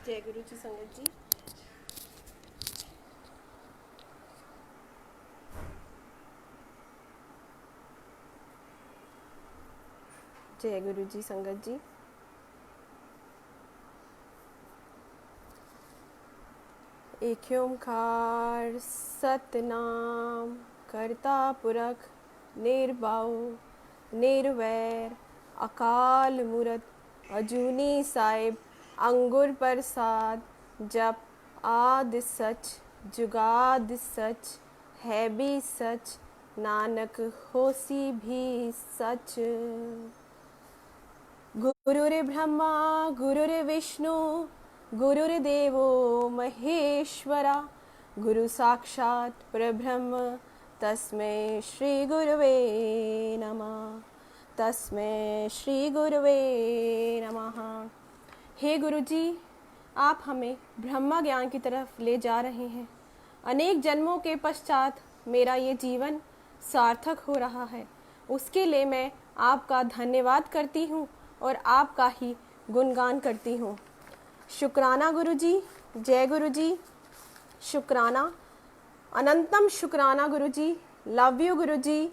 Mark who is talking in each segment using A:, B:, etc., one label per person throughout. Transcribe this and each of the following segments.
A: जय गुरु जी संगत जी। जय गुरु जी संगत जी। एक ओंकार सतनाम करता पुरख निर्भव निर्वैर अकाल मूरत अजूनी साहिब अंगुर प्रसाद जप आद सच जुगाद सच है भी सच नानक होसी भी सच। गुरुर्ब्रह्मा गुरुर्विष्णु गुरुर्देवो महेश्वरा गुरु साक्षात् परब्रह्म तस्मै श्री गुरुवे नमः। तस्मै श्री गुरुवे नमः। हे गुरु जी, आप हमें ब्रह्म ज्ञान की तरफ ले जा रहे हैं। अनेक जन्मों के पश्चात मेरा ये जीवन सार्थक हो रहा है, उसके लिए मैं आपका धन्यवाद करती हूँ और आपका ही गुणगान करती हूँ। शुक्राना गुरु जी। जय गुरु जी। शुक्राना, अनंतम शुक्राना गुरु जी। Love you Guru ji.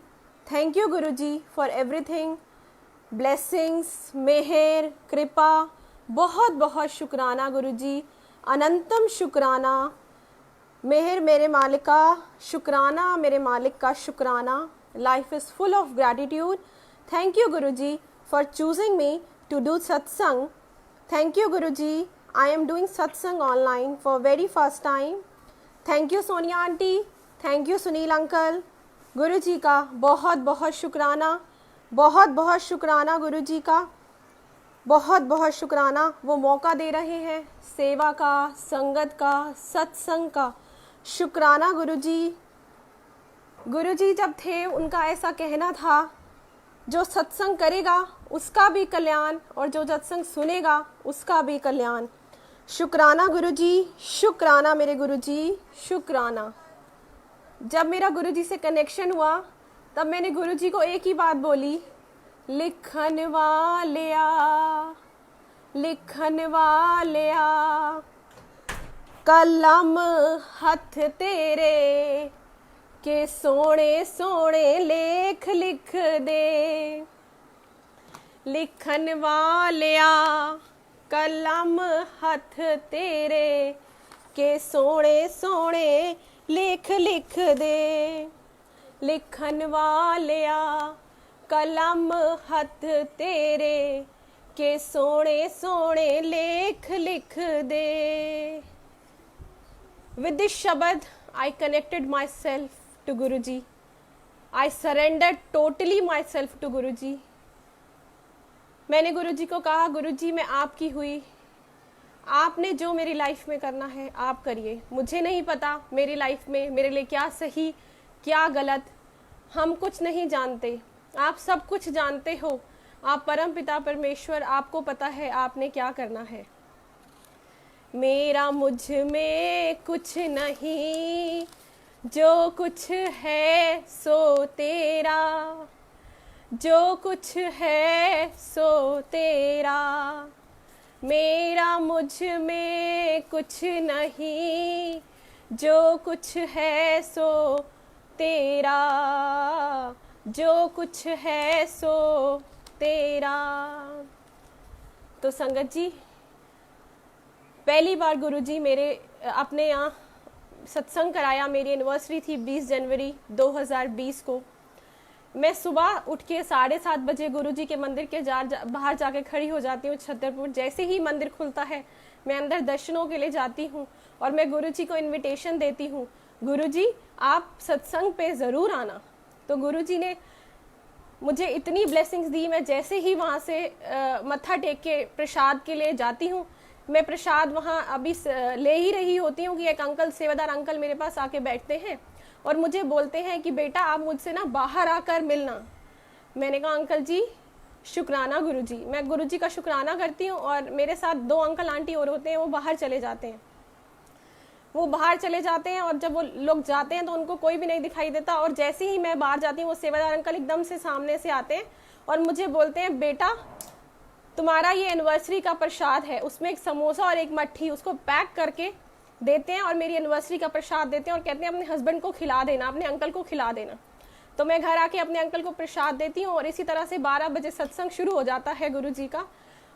A: Thank you Guru ji for everything. Blessings, मेहर, कृपा, बहुत बहुत शुक्राना गुरु जी। अनंतम शुक्राना। मेहर मेरे मालिक का शुक्राना, मेरे मालिक का शुक्राना। Life is full of gratitude. Thank you Guru ji for choosing me to do satsang. Thank you Guruji. I am doing satsang online for very first time. Thank you Sonia aunty. Thank you Sunil uncle. गुरुजी का बहुत बहुत शुक्राना, बहुत बहुत शुक्राना गुरुजी का, बहुत बहुत शुक्राना। वो मौका दे रहे हैं सेवा का, संगत का, सत्संग का। शुक्राना गुरुजी। गुरुजी जब थे उनका ऐसा कहना था, जो सत्संग करेगा उसका भी कल्याण और जो सत्संग सुनेगा उसका भी कल्याण। शुक्राना गुरुजी, शुक्राना मेरे गुरुजी, शुक्राना। जब मेरा गुरुजी से कनेक्शन हुआ तब मैंने गुरुजी को एक ही बात बोली, लिखन वालिया, लिखन वालिया, कलम हथ तेरे के सोने सोने लेख लिख दे। लिखन वालिया, कलम हथ तेरे के सोने सोने लेख लिख दे। लिखन वालिया, कलम हथ तेरे के सोने सोने लेख लिख दे। With this shabad, I connected myself to Guruji. I surrendered totally myself to Guruji. मैंने गुरुजी को कहा, गुरुजी मैं आपकी हुई, आपने जो मेरी लाइफ में करना है आप करिए। मुझे नहीं पता मेरी लाइफ में मेरे लिए क्या सही क्या गलत, हम कुछ नहीं जानते, आप सब कुछ जानते हो। आप परम पिता परमेश्वर, आपको पता है आपने क्या करना है। मेरा मुझ में कुछ नहीं, जो कुछ है सो तेरा, जो कुछ है सो तेरा। मेरा मुझ में कुछ नहीं, जो कुछ है सो तेरा, जो कुछ है सो तेरा। तो संगत जी, पहली बार गुरुजी मेरे अपने यहाँ सत्संग कराया। मेरी एनिवर्सरी थी 20 जनवरी 2020 को। मैं सुबह उठ के 7:30 बजे गुरुजी के मंदिर के बाहर जाके खड़ी हो जाती हूँ छतरपुर। जैसे ही मंदिर खुलता है मैं अंदर दर्शनों के लिए जाती हूँ और मैं गुरुजी को इनविटेशन देती हूँ, गुरुजी आप सत्संग पे ज़रूर आना। तो गुरुजी ने मुझे इतनी ब्लेसिंग्स दी। मैं जैसे ही वहाँ से मत्था टेक के प्रसाद के लिए जाती हूँ, मैं प्रसाद वहाँ अभी ले ही रही होती हूँ कि एक अंकल, सेवादार अंकल मेरे पास आके बैठते हैं और मुझे बोलते हैं कि बेटा आप मुझसे ना बाहर आकर मिलना। मैंने कहा अंकल जी शुक्राना गुरुजी। मैं गुरुजी का शुक्राना करती हूँ और मेरे साथ 2 अंकल आंटी और होते हैं, वो बाहर चले जाते हैं। वो बाहर चले जाते हैं और जब वो लोग जाते हैं तो उनको कोई भी नहीं दिखाई देता। और जैसे ही मैं बाहर जाती हूँ वो सेवादार अंकल एकदम से सामने से आते हैं और मुझे बोलते हैं बेटा तुम्हारा ये एनिवर्सरी का प्रसाद है, उसमें एक समोसा और एक मट्ठी उसको पैक करके देते हैं और मेरी एनिवर्सरी का प्रसाद देते हैं और कहते हैं अपने हस्बैंड को खिला देना, अपने अंकल को खिला देना। तो मैं घर आके अपने अंकल को प्रसाद देती हूँ और इसी तरह से 12 बजे सत्संग शुरू हो जाता है गुरु जी का,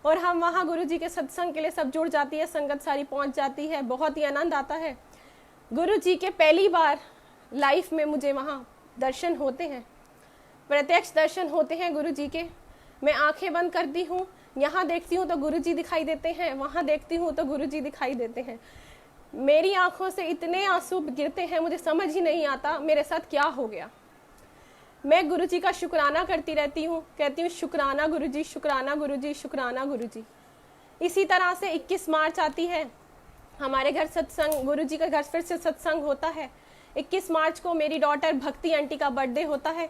A: और हम वहाँ गुरु जी के सत्संग के लिए सब जुड़ जाती है, संगत सारी पहुँच जाती है, बहुत ही आनंद आता है। गुरु जी के पहली बार लाइफ में मुझे वहाँ दर्शन होते हैं, प्रत्यक्ष दर्शन होते हैं गुरु जी के। मैं आंखें बंद करती हूँ, यहाँ देखती हूँ तो गुरु जी दिखाई देते हैं, वहाँ देखती हूँ तो गुरु जी दिखाई देते हैं। मेरी आंखों से इतने आंसू गिरते हैं, मुझे समझ ही नहीं आता मेरे साथ क्या हो गया। मैं गुरु जी का शुक्राना करती रहती हूँ, कहती हूँ शुक्राना गुरु जी, शुक्राना गुरु जी, शुक्राना गुरु जी। इसी तरह से 21 मार्च आती है, हमारे घर सत्संग, गुरु जी का घर फिर से सत्संग होता है। 21 मार्च को मेरी डॉटर भक्ति आंटी का बर्थडे होता है,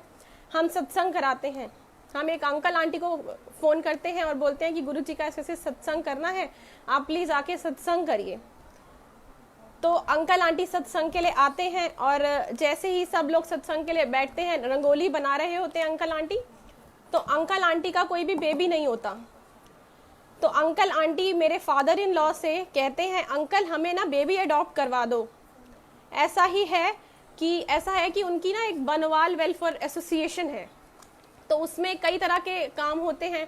A: हम सत्संग कराते हैं। हम एक अंकल आंटी को फ़ोन करते हैं और बोलते हैं कि गुरु जी का ऐसे ऐसे सत्संग करना है, आप प्लीज़ आके सत्संग करिए। तो अंकल आंटी सत्संग के लिए आते हैं और जैसे ही सब लोग सत्संग के लिए बैठते हैं, रंगोली बना रहे होते हैं अंकल आंटी, तो अंकल आंटी का कोई भी बेबी नहीं होता। तो अंकल आंटी मेरे फादर इन लॉ से कहते हैं अंकल हमें ना बेबी अडॉप्ट करवा दो। ऐसा है कि उनकी ना एक बनवाल वेलफेयर एसोसिएशन है, तो उसमें कई तरह के काम होते हैं,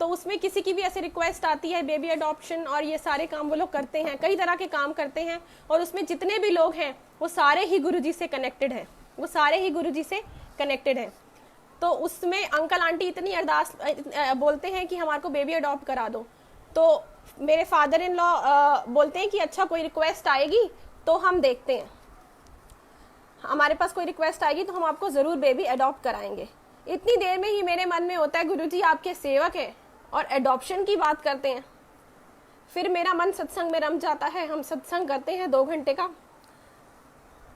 A: तो उसमें किसी की भी ऐसे रिक्वेस्ट आती है बेबी अडॉप्शन, और ये सारे काम वो लोग करते हैं, कई तरह के काम करते हैं, और उसमें जितने भी लोग हैं वो सारे ही गुरुजी से कनेक्टेड हैं, वो सारे ही गुरुजी से कनेक्टेड हैं। तो उसमें अंकल आंटी इतनी अरदास बोलते हैं कि हमारे को बेबी अडॉप्ट करा दो। तो मेरे फादर इन लॉ बोलते हैं कि अच्छा कोई रिक्वेस्ट आएगी तो हम देखते हैं, हमारे पास कोई रिक्वेस्ट आएगी तो हम आपको ज़रूर बेबी अडॉप्ट कराएंगे। इतनी देर में ही मेरे मन में होता है गुरुजी आपके सेवक हैं और एडॉप्शन की बात करते हैं। फिर मेरा मन सत्संग में रम जाता है, हम सत्संग करते हैं 2 घंटे का।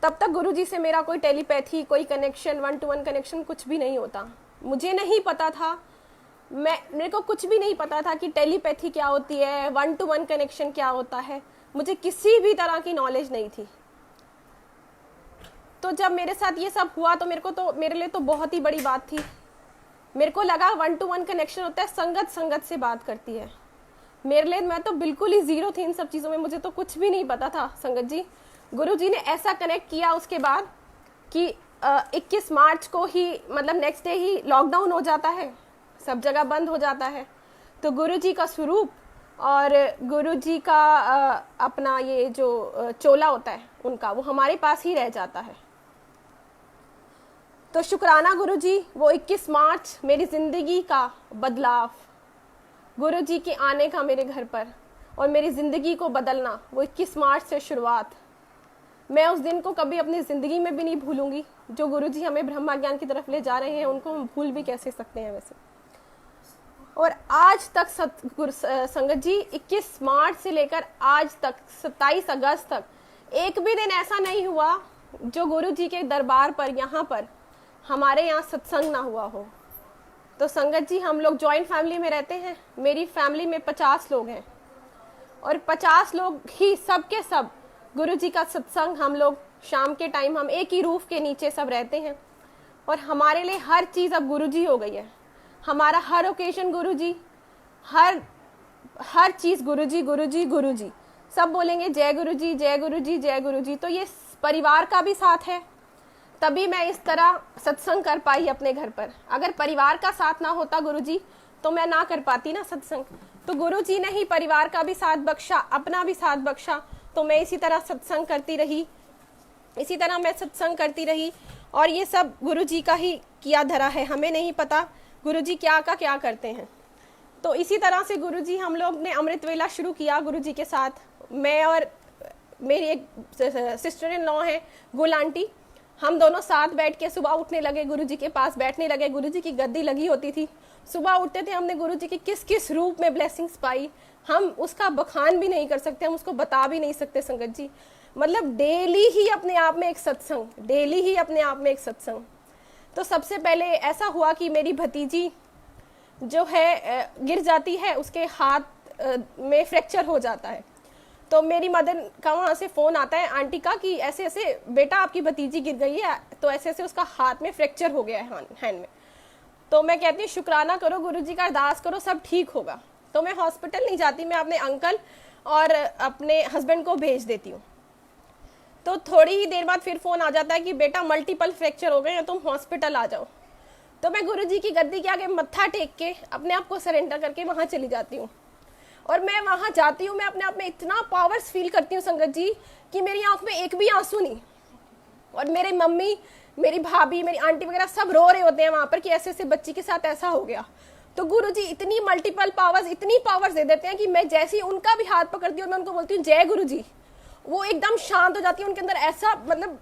A: तब तक गुरुजी से मेरा कोई टेलीपैथी, कोई कनेक्शन, 1-to-1 कनेक्शन कुछ भी नहीं होता। मुझे नहीं पता था, मेरे को कुछ भी नहीं पता था कि टेलीपैथी क्या होती है, 1-to-1 कनेक्शन क्या होता है, मुझे किसी भी तरह की नॉलेज नहीं थी। तो जब मेरे साथ ये सब हुआ तो मेरे लिए तो बहुत ही बड़ी बात थी। मेरे को लगा 1-to-1 कनेक्शन होता है, संगत संगत से बात करती है। मेरे लिए मैं तो बिल्कुल ही जीरो थी इन सब चीज़ों में, मुझे तो कुछ भी नहीं पता था। संगत जी, गुरु जी ने ऐसा कनेक्ट किया उसके बाद कि 21 मार्च को ही, मतलब नेक्स्ट डे ही लॉकडाउन हो जाता है, सब जगह बंद हो जाता है। तो गुरु जी का स्वरूप और गुरु जी का अपना ये जो चोला होता है उनका, वो हमारे पास ही रह जाता है। तो शुक्राना गुरु जी, वो 21 मार्च मेरी ज़िंदगी का बदलाव, गुरु जी के आने का मेरे घर पर और मेरी ज़िंदगी को बदलना, वो 21 मार्च से शुरुआत। मैं उस दिन को कभी अपनी ज़िंदगी में भी नहीं भूलूंगी। जो गुरु जी हमें ब्रह्मा ज्ञान की तरफ ले जा रहे हैं उनको हम भूल भी कैसे सकते हैं वैसे। और आज तक संगत जी 21 मार्च से लेकर आज तक 27 अगस्त तक एक भी दिन ऐसा नहीं हुआ जो गुरु जी के दरबार पर, यहाँ पर हमारे यहाँ सत्संग ना हुआ हो। तो संगत जी, हम लोग जॉइंट फैमिली में रहते हैं, मेरी फैमिली में 50 लोग हैं और 50 लोग ही सब के सब गुरु जी का सत्संग, हम लोग शाम के टाइम हम एक ही रूफ के नीचे सब रहते हैं और हमारे लिए हर चीज़ अब गुरु जी हो गई है। हमारा हर ओकेजन गुरु जी, हर चीज़ गुरु जी, गुरु जी, गुरु जी। सब बोलेंगे जय गुरु जी, जय गुरु जी, जय गुरु जी। तो ये परिवार का भी साथ है, तभी मैं इस तरह सत्संग कर पाई अपने घर पर। अगर परिवार का साथ ना होता गुरु जी तो मैं ना कर पाती ना सत्संग। तो गुरु जी ने ही परिवार का भी साथ बख्शा, अपना भी साथ बख्शा, तो मैं इसी तरह सत्संग करती रही, इसी तरह मैं सत्संग करती रही। और ये सब गुरु जी का ही किया धरा है, हमें नहीं पता गुरु जी क्या का क्या करते हैं। तो इसी तरह से गुरु जी, हम लोग ने अमृत वेला शुरू किया गुरु जी के साथ। मैं और मेरी एक सिस्टर इन लॉ है गुल आंटी, हम दोनों साथ बैठ के सुबह उठने लगे, गुरु जी के पास बैठने लगे। गुरु जी की गद्दी लगी होती थी, सुबह उठते थे, हमने गुरु जी की किस किस रूप में ब्लेसिंग्स पाई, हम उसका बखान भी नहीं कर सकते, हम उसको बता भी नहीं सकते संगत जी। मतलब डेली ही अपने आप में एक सत्संग, डेली ही अपने आप में एक सत्संग। तो सबसे पहले ऐसा हुआ कि मेरी भतीजी जो है गिर जाती है, उसके हाथ में फ्रैक्चर हो जाता है। तो मेरी मदर का वहाँ से फ़ोन आता है आंटी का कि ऐसे ऐसे बेटा आपकी भतीजी गिर गई है, तो ऐसे ऐसे उसका हाथ में फ्रैक्चर हो गया है हैंड में। तो मैं कहती हूँ शुक्राना करो, गुरुजी का अरदास करो, सब ठीक होगा। तो मैं हॉस्पिटल नहीं जाती, मैं अपने अंकल और अपने हस्बैंड को भेज देती हूँ। तो थोड़ी ही देर बाद फिर फ़ोन आ जाता है कि बेटा मल्टीपल फ्रैक्चर हो गए हैं, तुम हॉस्पिटल आ जाओ। तो मैं गुरुजी की गद्दी के आगे मत्था टेक के अपने आप को सरेंडर करके वहाँ चली जाती हूँ। और मैं वहाँ जाती हूँ, मैं अपने आप में इतना पावर्स फील करती हूँ संगत जी कि मेरी आँख में एक भी आंसू नहीं। और मेरे मम्मी, मेरी भाभी, मेरी आंटी वगैरह सब रो रहे होते हैं वहाँ पर कि ऐसे ऐसे बच्ची के साथ ऐसा हो गया। तो गुरुजी इतनी मल्टीपल पावर्स, इतनी पावर्स दे देते हैं कि मैं जैसे ही उनका भी हाथ पकड़ती हूँ, मैं उनको बोलती हूँ जय गुरुजी, वो एकदम शांत हो जाती है। उनके अंदर ऐसा मतलब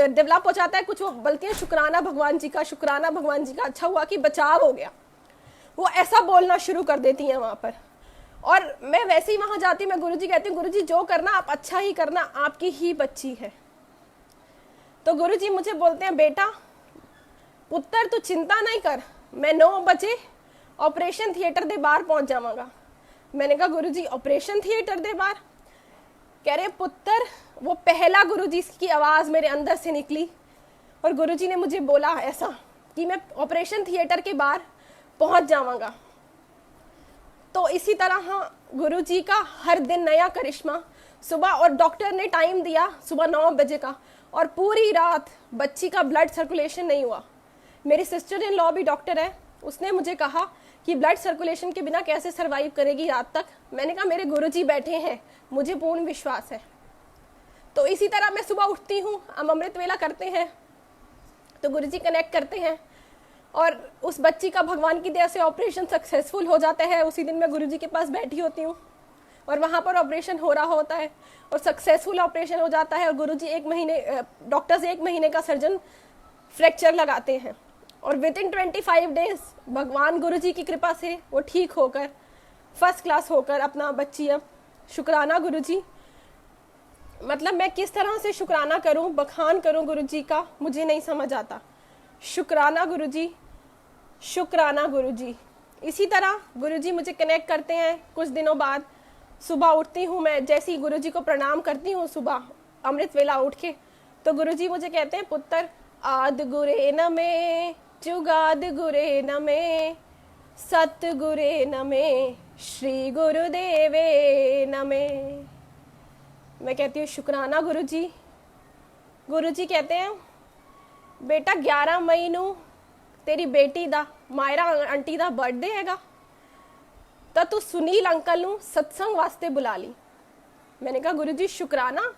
A: डेवलप हो जाता है कुछ, वो बोलती है शुक्राना भगवान जी का, शुक्राना भगवान जी का, अच्छा हुआ कि बचाव हो गया। वो ऐसा बोलना शुरू कर देती हैं वहाँ पर। और मैं वैसे ही वहाँ जाती, मैं गुरुजी कहती हूँ गुरुजी जो करना आप अच्छा ही करना, आपकी ही बच्ची है। तो गुरुजी मुझे बोलते हैं बेटा पुत्र तू चिंता नहीं कर, मैं 9 बजे ऑपरेशन थिएटर दे बाहर पहुँच जावांगा। मैंने कहा गुरुजी ऑपरेशन थिएटर दे बाहर? कह रहे पुत्र, वो पहला गुरुजी की आवाज़ मेरे अंदर से निकली और गुरुजी ने मुझे बोला ऐसा कि मैं ऑपरेशन थिएटर के बाहर पहुँच जावांगा। तो इसी तरह हाँ, गुरुजी का हर दिन नया करिश्मा सुबह, और डॉक्टर ने टाइम दिया सुबह 9 बजे का, और पूरी रात बच्ची का ब्लड सर्कुलेशन नहीं हुआ। मेरी सिस्टर इन लॉ भी डॉक्टर है, उसने मुझे कहा कि ब्लड सर्कुलेशन के बिना कैसे सरवाइव करेगी रात तक। मैंने कहा मेरे गुरुजी बैठे हैं, मुझे पूर्ण विश्वास है। तो इसी तरह मैं सुबह उठती हूँ, हम अमृत वेला करते हैं तो गुरुजी कनेक्ट करते हैं और उस बच्ची का भगवान की दया से ऑपरेशन सक्सेसफुल हो जाता है। उसी दिन मैं गुरुजी के पास बैठी होती हूँ और वहाँ पर ऑपरेशन हो रहा होता है और सक्सेसफुल ऑपरेशन हो जाता है। और गुरुजी 1 महीने, डॉक्टर्स 1 महीने का सर्जन फ्रैक्चर लगाते हैं और विद इन 25 डेज भगवान गुरुजी की कृपा से वो ठीक होकर फर्स्ट क्लास होकर अपना बच्ची, अब शुक्राना गुरुजी। मतलब मैं किस तरह से शुक्राना करूं, बखान करूं गुरुजी का, मुझे नहीं समझ आता। शुक्राना गुरुजी, शुक्राना गुरुजी। इसी तरह गुरुजी मुझे कनेक्ट करते हैं। कुछ दिनों बाद सुबह उठती हूँ मैं, जैसे ही गुरुजी को प्रणाम करती हूँ सुबह अमृत वेला उठ के, तो गुरुजी मुझे कहते हैं पुत्र आद गुरे नमे, जुगाद गुरे नमे, सत गुरे नमे, श्री गुरुदेवे नमे। मैं कहती हूँ शुक्राना गुरुजी। गुरुजी कहते हैं बेटा 11 मई नू तेरी बेटी दा, मायरा आंटी दा बर्थडे हैगा, तो तू सुनील अंकल नू सत्संग वास्ते बुला ली। मैंने कहा गुरुजी शुक्राना,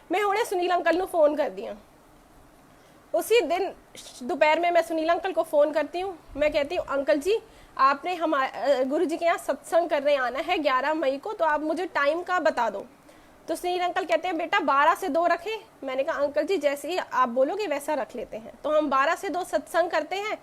A: मैं हुणे सुनील अंकल नू फोन कर दिया। उसी दिन दोपहर में मैं सुनील अंकल को फ़ोन करती हूँ। मैं कहती हूँ अंकल जी आपने हमारे गुरुजी के यहाँ सत्संग करने आना है 11 मई को, तो आप मुझे टाइम का बता दो। तो सुनील अंकल कहते हैं बेटा 12 से 2 रखें। मैंने कहा अंकल जी जैसे ही आप बोलोगे वैसा रख लेते हैं। तो हम 12 से 2 सत्संग करते हैं।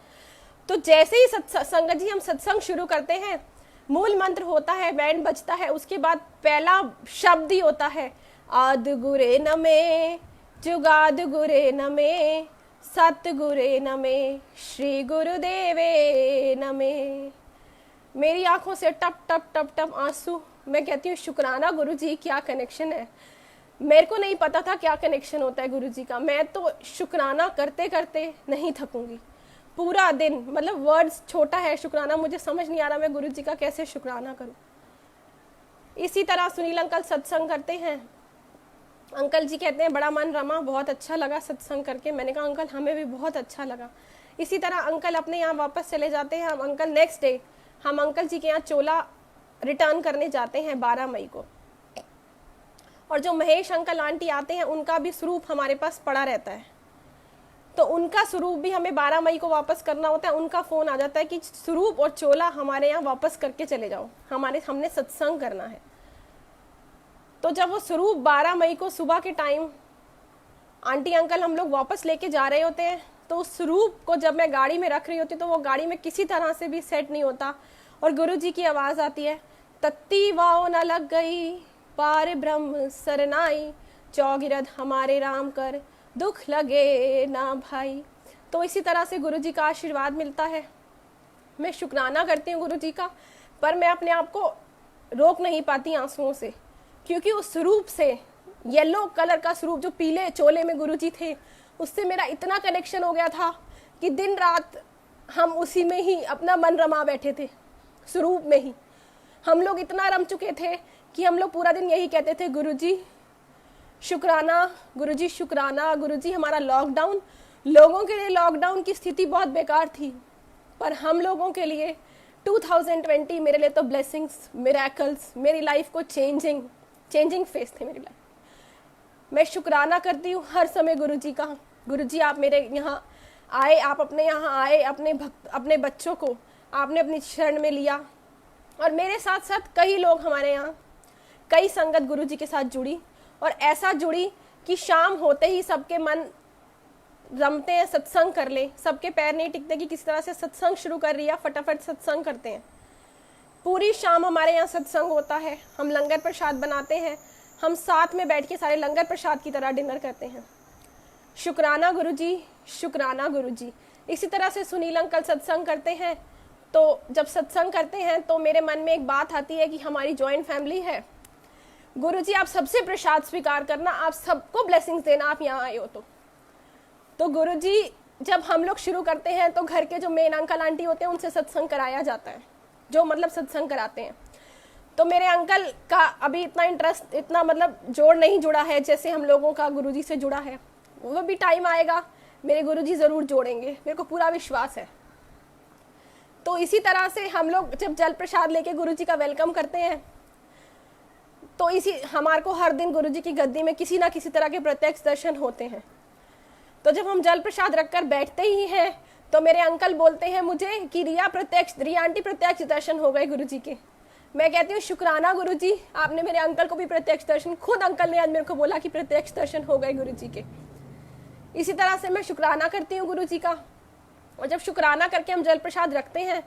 A: तो जैसे ही संगत जी हम सत्संग शुरू करते हैं, मूल मंत्र होता है, बैंड बजता है, उसके बाद पहला शब्द ही होता है आद गुरे नमे, जुगाद गुरे नमे, सत गुरे नमे, श्री गुरुदेवे नमे। मेरी आंखों से टप टप टप टप आंसू। मैं कहती हूँ शुक्राना गुरुजी, क्या कनेक्शन है। मेरे को नहीं पता था क्या कनेक्शन होता है गुरुजी का। मैं तो शुक्राना करते करते नहीं थकूंगी पूरा दिन। मतलब वर्ड्स छोटा है शुक्राना, मुझे समझ नहीं आ रहा मैं गुरुजी का कैसे शुक्राना करूं। इसी तरह सुनील अंकल सत्संग करते हैं। अंकल जी कहते हैं बड़ा मन रमा, बहुत अच्छा लगा सत्संग करके। मैंने कहा अंकल हमें भी बहुत अच्छा लगा। इसी तरह अंकल अपने यहाँ वापस चले जाते हैं। हम अंकल नेक्स्ट डे हम अंकल जी के यहाँ चोला रिटर्न करने जाते हैं 12 मई को। और जो महेश अंकल आंटी आते हैं उनका भी स्वरूप हमारे पास पड़ा रहता है, तो उनका स्वरूप भी हमें 12 मई को वापस करना होता है। उनका फ़ोन आ जाता है कि स्वरूप और चोला हमारे यहाँ वापस करके चले जाओ, हमने सत्संग करना है। तो जब वो स्वरूप 12 मई को सुबह के टाइम आंटी अंकल हम लोग वापस लेके जा रहे होते हैं, तो उस स्वरूप को जब मैं गाड़ी में रख रही होती तो वो गाड़ी में किसी तरह से भी सेट नहीं होता। और गुरुजी की आवाज़ आती है तत्ती वाओ न लग गई, पार ब्रह्म सरनाई, चौगिरद हमारे राम कर, दुख लगे ना भाई। तो इसी तरह से गुरुजी का आशीर्वाद मिलता है। मैं शुक्राना करती हूँ गुरुजी का, पर मैं अपने आप को रोक नहीं पाती आंसुओं से, क्योंकि उस स्वरूप से, येलो कलर का स्वरूप जो पीले चोले में गुरुजी थे, उससे मेरा इतना कनेक्शन हो गया था कि दिन रात हम उसी में ही अपना मन रमा बैठे थे, स्वरूप में ही हम लोग इतना रम चुके थे कि हम लोग पूरा दिन यही कहते थे, गुरुजी शुक्राना, गुरुजी शुक्राना, गुरुजी हमारा लॉकडाउन। लोगों के लिए लॉकडाउन की स्थिति बहुत बेकार थी, पर हम लोगों के लिए 2020 मेरे लिए तो ब्लेसिंग्स, मिरेकल्स, मेरी लाइफ को चेंजिंग फेस थे मेरी लाइफ। मैं शुक्राना करती हूँ हर समय गुरुजी का। गुरुजी आप मेरे यहाँ आए, आप अपने यहाँ आए, अपने बच्चों को आपने अपनी शरण में लिया, और मेरे साथ साथ कई लोग हमारे यहाँ, कई संगत गुरुजी के साथ जुड़ी, और ऐसा जुड़ी कि शाम होते ही सबके मन रमते हैं, सत्संग कर ले। सबके पैर नहीं टिकते कि किस तरह से सत्संग शुरू कर रही है, फटाफट सत्संग करते हैं। पूरी शाम हमारे यहाँ सत्संग होता है, हम लंगर प्रसाद बनाते हैं, हम साथ में बैठ के सारे लंगर प्रसाद की तरह डिनर करते हैं। शुक्राना गुरुजी, शुक्राना गुरुजी। इसी तरह से सुनील अंकल सत्संग करते हैं, तो जब सत्संग करते हैं तो मेरे मन में एक बात आती है कि हमारी जॉइंट फैमिली है, गुरुजी आप सबसे प्रसाद स्वीकार करना, आप सबको ब्लेसिंग्स देना, आप यहाँ आए हो तो गुरुजी जब हम लोग शुरू करते हैं तो घर के जो मेन अंकल आंटी होते हैं उनसे सत्संग कराया जाता है, जो मतलब सत्संग कराते हैं। तो मेरे अंकल का अभी इतना इंटरेस्ट, इतना मतलब जोड़ नहीं जुड़ा है जैसे हम लोगों का गुरुजी से जुड़ा है। वो भी टाइम आएगा, मेरे गुरुजी ज़रूर जोड़ेंगे, मेरे को पूरा विश्वास है। तो इसी तरह से हम लोग जब जल प्रसाद लेके गुरुजी का वेलकम करते हैं, तो इसी हमारे को हर दिन गुरुजी की गद्दी में किसी ना किसी तरह के प्रत्यक्ष दर्शन होते हैं। तो जब हम जल प्रसाद रखकर बैठते ही हैं तो मेरे अंकल बोलते हैं मुझे कि रिया आंटी प्रत्यक्ष दर्शन हो गए गुरुजी के। मैं कहती हूँ शुक्राना गुरुजी, आपने मेरे अंकल को भी प्रत्यक्ष दर्शन, खुद अंकल ने आज मेरे को बोला कि प्रत्यक्ष दर्शन हो गए गुरुजी के। इसी तरह से मैं शुक्राना करती हूँ गुरुजी का। और जब शुक्राना करके हम जल प्रसाद रखते हैं,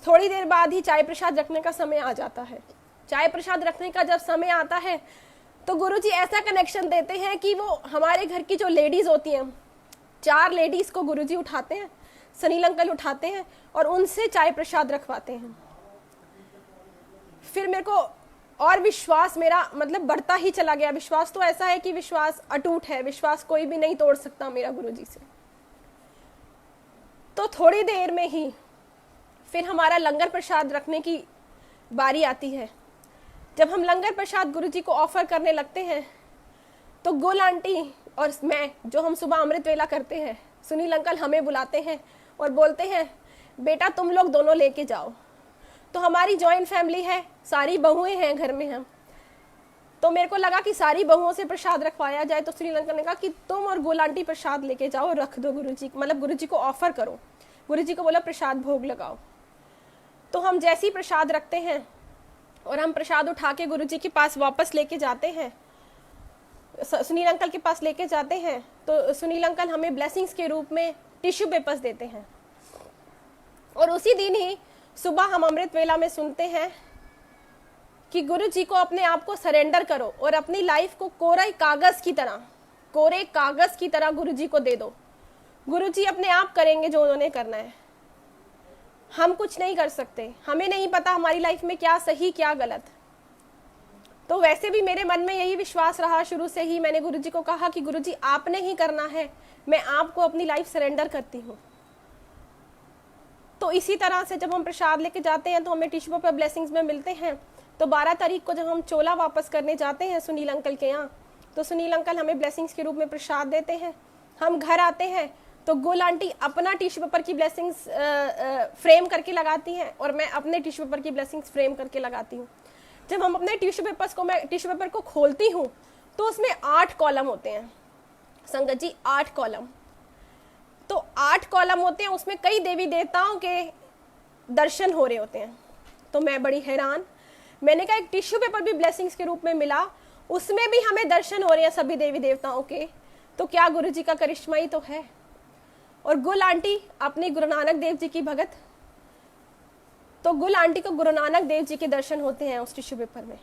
A: थोड़ी देर बाद ही चाय प्रसाद रखने का समय आ जाता है। चाय प्रसाद रखने का जब समय आता है तो गुरुजी ऐसा कनेक्शन देते हैं कि वो हमारे घर की जो लेडीज होती हैं, 4 लेडीज को गुरुजी उठाते हैं, सुनील अंकल उठाते हैं और उनसे चाय प्रसाद रखवाते हैं। फिर मेरे को और विश्वास मेरा मतलब बढ़ता ही चला गया। विश्वास तो ऐसा है कि विश्वास अटूट है, विश्वास कोई भी नहीं तोड़ सकता मेरा गुरुजी से। तो थोड़ी देर में ही फिर हमारा लंगर प्रसाद रखने की बारी आती है। जब हम लंगर प्रसाद गुरुजी को ऑफर करने लगते हैं तो गुल आंटी और मैं, जो हम सुबह अमृत वेला करते हैं, सुनील अंकल हमें बुलाते हैं और बोलते हैं बेटा तुम लोग दोनों लेके जाओ। तो हमारी जॉइंट फैमिली है, सारी बहुएं हैं घर में हम। तो मेरे को लगा कि सारी बहुओं से प्रसाद रखवाया जाए। तो सुनील अंकल ने कहा कि तुम और गुल आंटी प्रसाद लेके जाओ, रख दो गुरुजी, मतलब गुरुजी को ऑफर करो। गुरुजी को बोला प्रसाद भोग लगाओ। तो हम जैसे ही प्रसाद रखते हैं और हम प्रसाद उठा के गुरुजी के पास वापस लेके जाते हैं, सुनील अंकल के पास लेके जाते हैं, तो सुनील अंकल हमें ब्लेसिंग्स के रूप में टिश्यू पेपर्स देते हैं। और उसी दिन ही सुबह हम अमृत वेला में सुनते हैं कि गुरुजी को अपने आप को सरेंडर करो और अपनी लाइफ को कोरे कागज की तरह गुरुजी को दे दो। गुरुजी अपने आप करेंगे जो उन्होंने करना है, हम कुछ नहीं कर सकते। हमें नहीं पता हमारी लाइफ में क्या सही क्या गलत। तो वैसे भी मेरे मन में यही विश्वास रहा शुरू से ही। मैंने गुरुजी को कहा कि गुरुजी आपने ही करना है, मैं आपको अपनी लाइफ सरेंडर करती हूँ। तो इसी तरह से जब हम प्रसाद लेके जाते हैं तो हमें टिश्यू पेपर ब्लेसिंग्स में मिलते हैं। तो 12 तारीख को जब हम चोला वापस करने जाते हैं सुनील अंकल के यहाँ, तो सुनील अंकल हमें ब्लेसिंग्स के रूप में प्रसाद देते हैं। हम घर आते हैं तो गुल आंटी अपना टिश्यू पेपर की ब्लेसिंग्स फ्रेम करके लगाती हैं और मैं अपने टिश्यू पेपर की ब्लेसिंग्स फ्रेम करके लगाती हूँ। जब हम अपने टिश्यू पेपर को खोलती हूँ तो उसमें 8 कॉलम होते हैं संगत जी, 8 कॉलम। तो 8 कॉलम होते हैं, उसमें कई देवी देवताओं के दर्शन हो रहे होते हैं। तो मैं बड़ी हैरान, मैंने कहा एक टिश्यू पेपर भी ब्लेसिंग्स के रूप में मिला, उसमें भी हमें दर्शन हो रहे हैं सभी देवी देवताओं के, तो क्या गुरुजी का करिश्मा ही तो है। और गुल आंटी अपने गुरु नानक देव जी की भगत, तो गुल आंटी को गुरु नानक देव जी के दर्शन होते हैं उस टिश्यू पेपर में।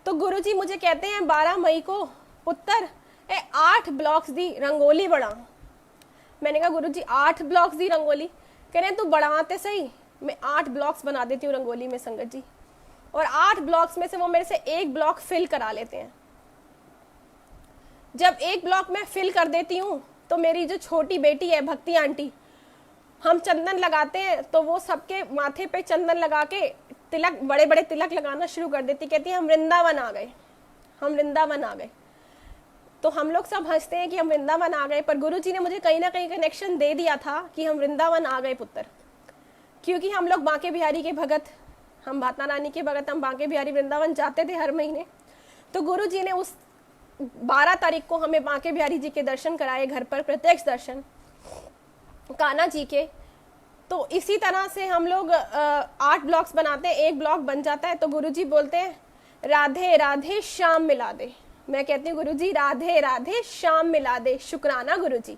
A: तो गुरुजी मुझे कहते हैं 12 मई को पुत्र 8 ब्लॉक्स दी रंगोली बना। मैंने कहा गुरुजी 8 ब्लॉक्स दी रंगोली, कह रहे हैं तू बढ़ाते सही, मैं 8 ब्लॉक्स बना देती हूँ रंगोली में संगत जी। और 8 ब्लॉक्स में से वो मेरे से 1 ब्लॉक फिल करा लेते हैं। जब 1 ब्लॉक मैं फिल कर देती हूँ तो मेरी जो छोटी बेटी है भक्ति आंटी, हम चंदन लगाते हैं तो वो सबके माथे पे चंदन लगा के तिलक, बड़े बड़े तिलक लगाना शुरू कर देती, कहती है हम वृंदावन आ गए, हम वृंदावन आ गए। तो हम लोग सब हंसते हैं कि हम वृंदावन आ गए, पर गुरुजी ने मुझे कहीं ना कहीं कनेक्शन दे दिया था कि हम वृंदावन आ गए पुत्र, क्योंकि हम लोग बांके बिहारी के भगत, हम माता रानी के भगत, हम बांके बिहारी वृंदावन जाते थे हर महीने। तो गुरुजी ने उस 12 तारीख को हमें बांके बिहारी जी के दर्शन कराए, घर पर प्रत्यक्ष दर्शन कान्हा जी के। तो इसी तरह से हम लोग 8 ब्लॉक्स बनाते हैं, एक ब्लॉक बन जाता है तो गुरुजी बोलते हैं राधे राधे श्याम मिला दे। मैं कहती हूँ गुरुजी राधे राधे श्याम मिला दे, शुक्राना गुरुजी।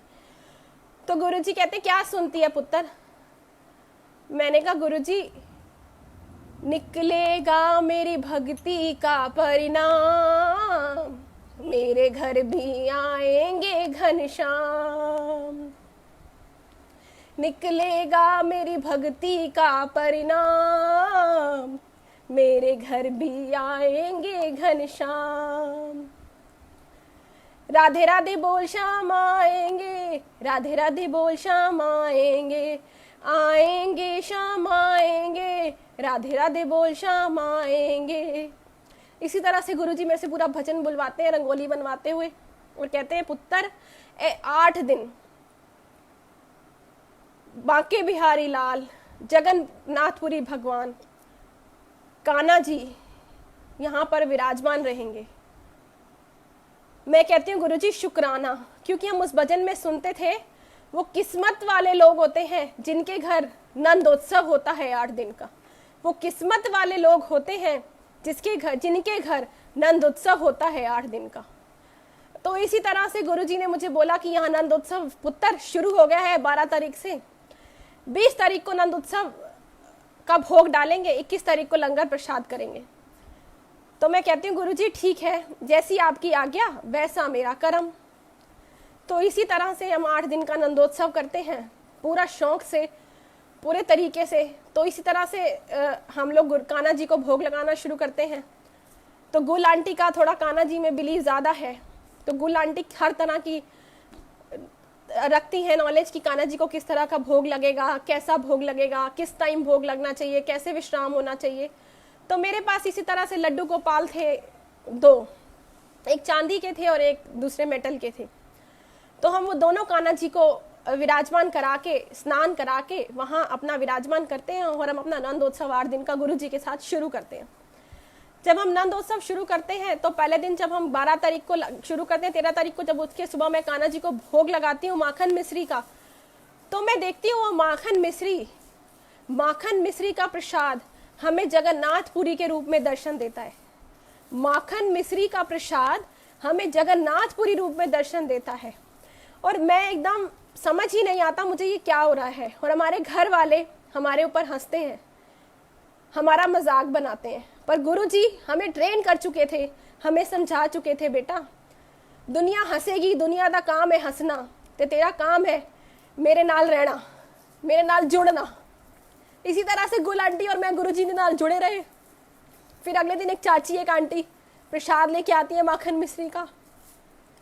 A: तो गुरुजी कहते क्या सुनती है पुत्र? मैंने कहा गुरुजी निकलेगा मेरी भक्ति का परिणाम, मेरे घर भी आएंगे घनश्याम। निकलेगा मेरी भक्ति का परिणाम, मेरे घर भी आएंगे घनश्याम। राधे राधे बोल श्याम आएंगे, राधे राधे बोल श्याम आएंगे, आएंगे श्याम आएंगे, राधे राधे बोल श्याम आएंगे। इसी तरह से गुरुजी मेरे से पूरा भजन बुलवाते हैं रंगोली बनवाते हुए और कहते हैं पुत्र 8 दिन बांके बिहारी लाल, जगन्नाथपुरी भगवान कान्हा जी यहाँ पर विराजमान रहेंगे। मैं कहती हूँ गुरुजी शुक्राना, क्योंकि हम उस भजन में सुनते थे वो किस्मत वाले लोग होते हैं जिनके घर नंदोत्सव होता है 8 दिन का। वो किस्मत वाले लोग होते हैं जिनके घर नंदोत्सव होता है 8 दिन का। तो इसी तरह से गुरुजी ने मुझे बोला कि यहाँ नंदोत्सव पुत्र शुरू हो गया है 12 तारीख से। 20 तारीख को नंदोत्सव का भोग डालेंगे, 21 तारीख को लंगर प्रसाद करेंगे। तो मैं कहती हूँ गुरुजी ठीक है, जैसी आपकी आज्ञा वैसा मेरा कर्म। तो इसी तरह से हम 8 दिन का नंदोत्सव करते हैं पूरा शौक से, पूरे तरीके से। तो इसी तरह से हम लोग कान्हा जी को भोग लगाना शुरू करते हैं। तो गुल आंटी का थोड़ा कान्हा जी में बिलीव ज़्यादा है, तो गुल आंटी हर तरह की रखती है नॉलेज कि कान्हा जी को किस तरह का भोग लगेगा, कैसा भोग लगेगा, किस टाइम भोग लगना चाहिए, कैसे विश्राम होना चाहिए। तो मेरे पास इसी तरह से लड्डू गोपाल थे 2, एक चांदी के थे और एक दूसरे मेटल के थे। तो हम वो दोनों कान्हा जी को विराजमान करा के, स्नान करा के वहाँ अपना विराजमान करते हैं और हम अपना नंदोत्सव 8 दिन का गुरु जी के साथ शुरू करते हैं। जब हम नंदोत्सव शुरू करते हैं तो पहले दिन जब हम 12 तारीख को शुरू करते हैं, 13 तारीख को जब उसके सुबह मैं कान्हा जी को भोग लगाती हूँ माखन मिश्री का, तो मैं देखती हूँ वो माखन मिश्री का प्रसाद हमें जगन्नाथपुरी के रूप में दर्शन देता है। माखन मिश्री का प्रसाद हमें जगन्नाथपुरी रूप में दर्शन देता है और मैं एकदम समझ ही नहीं आता मुझे ये क्या हो रहा है। और हमारे घर वाले हमारे ऊपर हंसते हैं, हमारा मजाक बनाते हैं, पर गुरुजी हमें ट्रेन कर चुके थे, हमें समझा चुके थे बेटा दुनिया हंसेगी, दुनिया का काम है हंसना, ते तेरा काम है मेरे नाल रहना, मेरे नाल जुड़ना। इसी तरह से गुल आंटी और मैं गुरुजी के नाल जुड़े रहे। फिर अगले दिन एक चाची, एक आंटी प्रसाद लेके आती है माखन मिश्री का।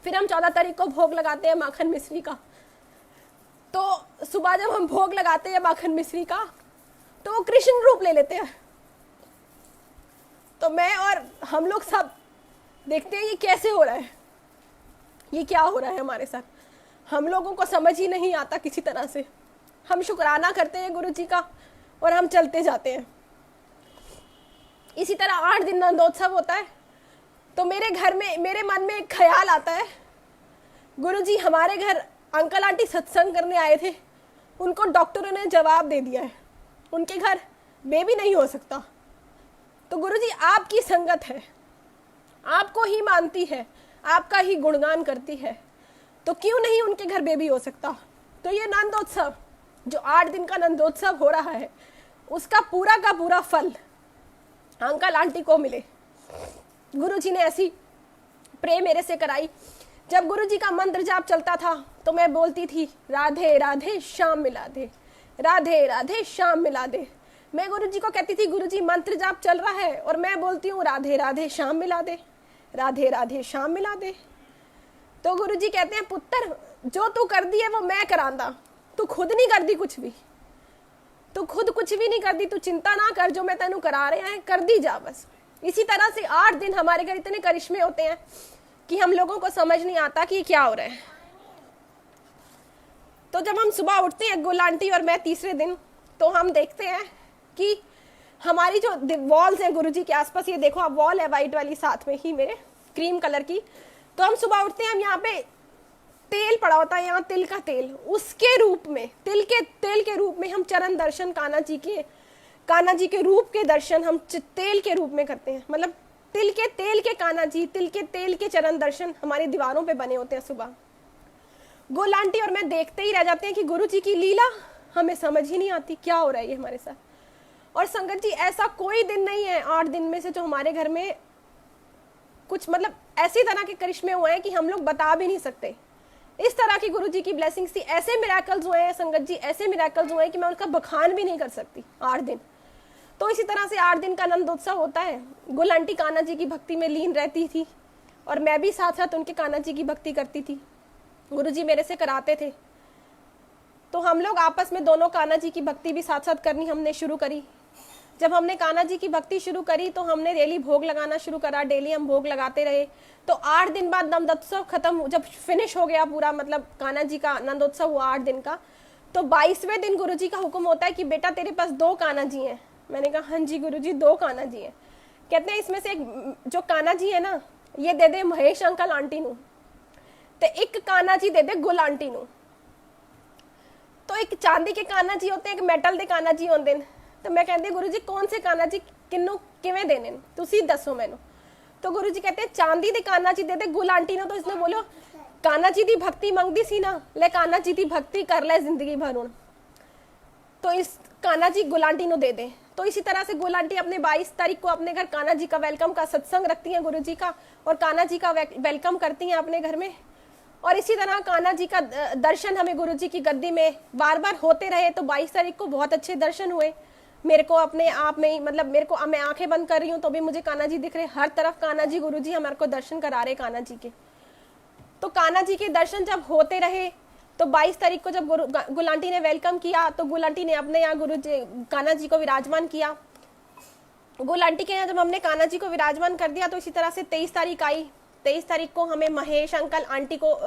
A: फिर हम 14 तारीख को भोग लगाते हैं माखन मिश्री का। तो सुबह जब हम भोग लगाते हैं माखन मिश्री का तो वो कृष्ण रूप ले लेते हैं। तो मैं और हम लोग सब देखते हैं ये कैसे हो रहा है, ये क्या हो रहा है हमारे साथ। हम लोगों को समझ ही नहीं आता किसी तरह से। हम शुक्राना करते हैं गुरु जी का और हम चलते जाते हैं। इसी तरह 8 दिन नंदोत्सव होता है। तो मेरे घर में, मेरे मन में एक ख्याल आता है, गुरुजी हमारे घर अंकल आंटी सत्संग करने आए थे, उनको डॉक्टरों ने जवाब दे दिया है उनके घर बेबी नहीं हो सकता। तो गुरुजी आपकी संगत है, आपको ही मानती है, आपका ही गुणगान करती है, तो क्यों नहीं उनके घर बेबी हो सकता। तो ये नंदोत्सव जो 8 दिन का नंदोत्सव हो रहा है उसका पूरा का पूरा फल अंकल आंटी को मिले। गुरुजी ने ऐसी प्रे मेरे से कराई। जब गुरुजी का मंत्र जाप चलता था तो मैं बोलती थी राधे राधे श्याम मिला दे, राधे राधे श्याम मिला दे। मैं गुरुजी को कहती थी गुरुजी मंत्र जाप चल रहा है और मैं बोलती हूँ राधे राधे श्याम मिला दे, राधे राधे श्याम मिला दे। तो गुरुजी कहते हैं पुत्र जो तू कर दी है वो मैं करांदा, तू खुद नहीं कर दी कुछ भी, तू खुद कुछ भी नहीं करती, तू चिंता ना कर, जो मैं तेनू करा रहे हैं कर दी जा बस। इसी तरह से 8 दिन हमारे घर इतने करिश्मे होते हैं कि हम लोगों को समझ नहीं आता कि क्या हो रहा है। तो जब हम सुबह उठते हैं गुल आंटी और मैं तीसरे दिन, तो हम देखते हैं कि हमारी जो वॉल्स हैं गुरुजी के आसपास, ये देखो आप वॉल है वाइट वाली साथ में ही मेरे क्रीम कलर की, तो हम सुबह उठते हैं, हम यहाँ पे तेल पड़ा होता है, यहाँ तिल का तेल, उसके रूप में तेल के रूप में हम चरण दर्शन कान्हा जी के रूप के दर्शन हम तेल के रूप में करते हैं। मतलब तिल के कान्हा जी, तिल के तेल के चरण दर्शन हमारी दीवारों पे बने होते हैं सुबह। गुल आंटी और मैं देखते ही रह जाते हैं कि गुरु जी की लीला हमें समझ ही नहीं आती क्या हो रहा है ये हमारे साथ। और संगत जी ऐसा कोई दिन नहीं है 8 दिन में से जो हमारे घर में कुछ मतलब ऐसी तरह के करिश्मे हुए हैं कि हम लोग बता भी नहीं सकते। इस तरह की गुरु जी की ब्लेसिंग्स थी, ऐसे मिरेकल्स हुए हैं संगत जी, ऐसे मिरेकल्स हुए हैं कि मैं उनका बखान भी नहीं कर सकती 8 दिन। तो इसी तरह से 8 दिन का आनंदोत्सव होता है। गुल आंटी कान्हा जी की भक्ति में लीन रहती थी और मैं भी साथ साथ उनके कान्हा जी की भक्ति करती थी। गुरु जी मेरे से कराते थे, तो हम लोग आपस में दोनों कान्हा जी की भक्ति भी साथ साथ करनी हमने शुरू करी। जब हमने कान्हा जी की भक्ति शुरू करी तो हमने डेली भोग लगाना शुरू करा, डेली हम भोग लगाते रहे। तो 8 दिन बाद नंदोत्सव खत्म, जब फिनिश हो गया पूरा, मतलब कान्हा जी का नंदोत्सव हुआ 8 दिन का, तो 22वें दिन गुरु जी का हुक्म होता है कि बेटा तेरे पास 2 कान्हा जी हैं। मैंने कहा हाँ जी गुरु जी 2 कान्हा जी हैं। कहते हैं इसमें से एक जो कान्हा जी है ना, ये दे दे महेश अंकल आंटी नू, तो एक कान्हा जी दे दे गुल आंटी नू। तो एक चांदी के कान्हा जी होते हैं, एक मेटल के कान्हा जी होंगे। तो मैं कहती गुरु जी कौन से कान्हा जी किन्नू किवें देने, तुसी दसो मैनू। तो गुरु जी कहते हैं चांदी दे कान्हा जी दे दे गुल आंटी नू। तो इसने बोलो कान्हा जी दी भक्ति मंगदी सी ना, ले कान्हा जी दी भक्ति कर ले जिंदगी भर हुण, तो इस कान्हा जी गुल आंटी नू दे दे। तो इसी तरह से गुल आंटी अपने 22 तारीख को अपने घर कान्हा जी का वेलकम का सत्संग रखती हैं गुरु जी का, और कान्हा जी का वेलकम करती हैं अपने घर में। और इसी तरह कान्हा जी का दर्शन हमें गुरु जी की गद्दी में बार बार होते रहे। तो 22 तारीख को बहुत अच्छे दर्शन हुए मेरे को अपने आप में ही, मतलब मेरे को, मैं आंखें बंद कर रही हूँ तो भी मुझे कान्हा जी दिख रहे, हर तरफ कान्हा जी, गुरु जी हमारे को दर्शन करा रहे कान्हा जी के। तो कान्हा जी के दर्शन जब होते रहे तो 22 तारीख को जब गुल आंटी ने वेलकम किया तो गुल आंटी ने अपने यहाँ गुरु जी कान्हा जी को विराजमान किया। गुल आंटी के यहाँ जब हमने कान्हा जी को विराजमान कर दिया तो इसी तरह से 23 तारीख आई। 23 तारीख को हमें महेश अंकल आंटी को